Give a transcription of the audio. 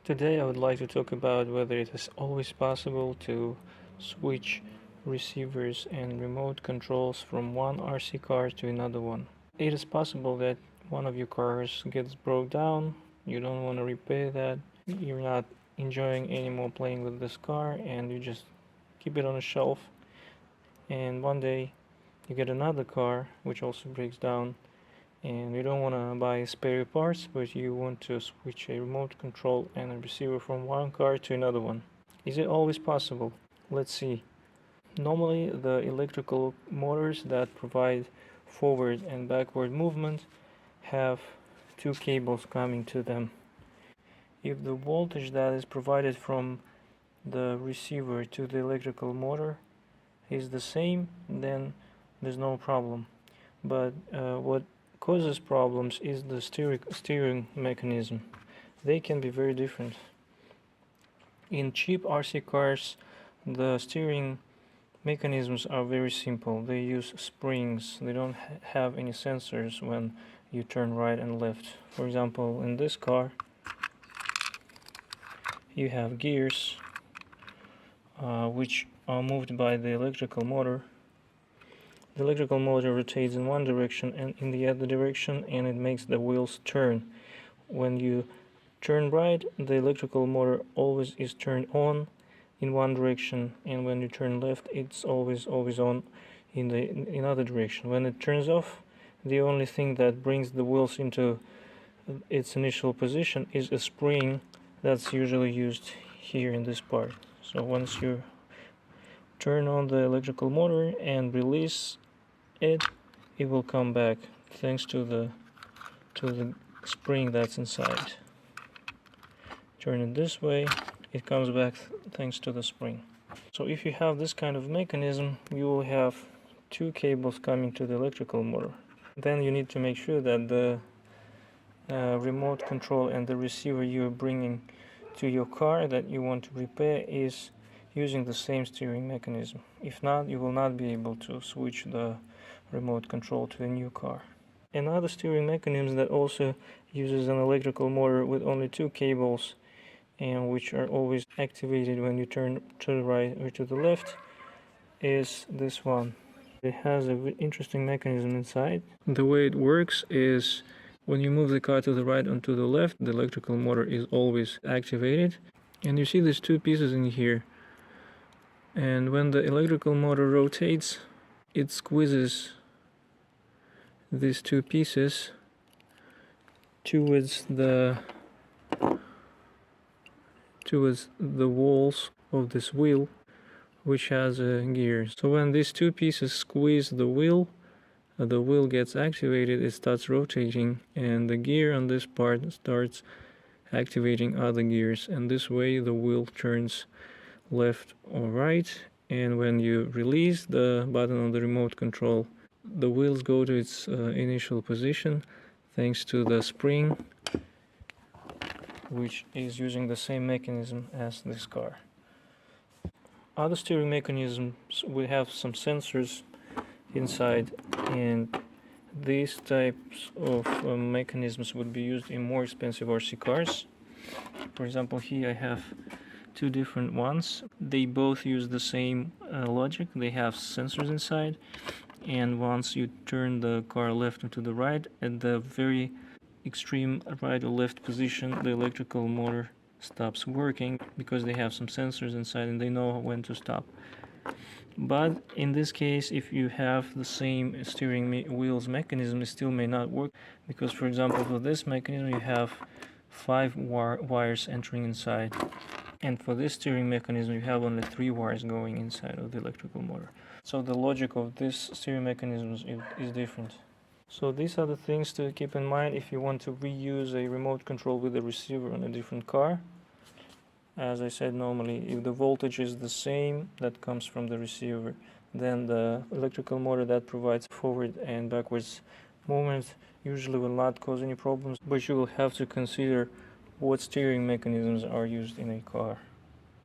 Today I would like to talk about whether it is always possible to switch receivers and remote controls from one RC car to another one. It is possible that one of your cars gets broke down, you don't want to repair that, you're not enjoying anymore playing with this car and you just keep it on a shelf, and one day you get another car which also breaks down and you don't want to buy spare parts, but you want to switch a remote control and a receiver from one car to another one. Is it always possible? Let's see. Normally, the electrical motors that provide forward and backward movement have two cables coming to them. If the voltage that is provided from the receiver to the electrical motor is the same, then there's no problem. But what causes problems is the steering mechanism. They can be very different. In cheap RC cars, the steering mechanisms are very simple. They use springs. They don't have any sensors when you turn right and left. For example, in this car, you have gears which are moved by the electrical motor. The electrical motor rotates in one direction and in the other direction, and it makes the wheels turn. When you turn right, the electrical motor always is turned on in one direction, and when you turn left, it's always on in the another direction. When it turns off, the only thing that brings the wheels into its initial position is a spring that's usually used here in this part. So once you turn on the electrical motor and release it will come back thanks to the spring that's inside. Turn it this way, it comes back thanks to the spring. So if you have this kind of mechanism, you will have two cables coming to the electrical motor. Then you need to make sure that the remote control and the receiver you're bringing to your car that you want to repair is using the same steering mechanism. If not, you will not be able to switch the remote control to a new car. Another steering mechanism that also uses an electrical motor with only two cables and which are always activated when you turn to the right or to the left is this one. It has an interesting mechanism inside. The way it works is when you move the car to the right and to the left, the electrical motor is always activated. And you see these two pieces in here. And when the electrical motor rotates, it squeezes these two pieces towards the walls of this wheel, which has a gear. So when these two pieces squeeze the wheel gets activated, it starts rotating, and the gear on this part starts activating other gears, and this way the wheel turns left or right. And when you release the button on the remote control, the wheels go to its initial position thanks to the spring, which is using the same mechanism as this car. Other steering mechanisms will have some sensors inside, and these types of mechanisms would be used in more expensive RC cars. For example, here I have two different ones. They both use the same logic. They have sensors inside, and once you turn the car left and to the right, at the very extreme right or left position, the electrical motor stops working because they have some sensors inside and they know when to stop. But in this case, if you have the same steering wheels mechanism, it still may not work, because for example for this mechanism you have 5 wires entering inside, and for this steering mechanism you have only 3 wires going inside of the electrical motor. So the logic of this steering mechanism is different. So these are the things to keep in mind if you want to reuse a remote control with a receiver on a different car. As I said, normally if the voltage is the same that comes from the receiver, then the electrical motor that provides forward and backwards movement usually will not cause any problems, but you will have to consider what steering mechanisms are used in a car.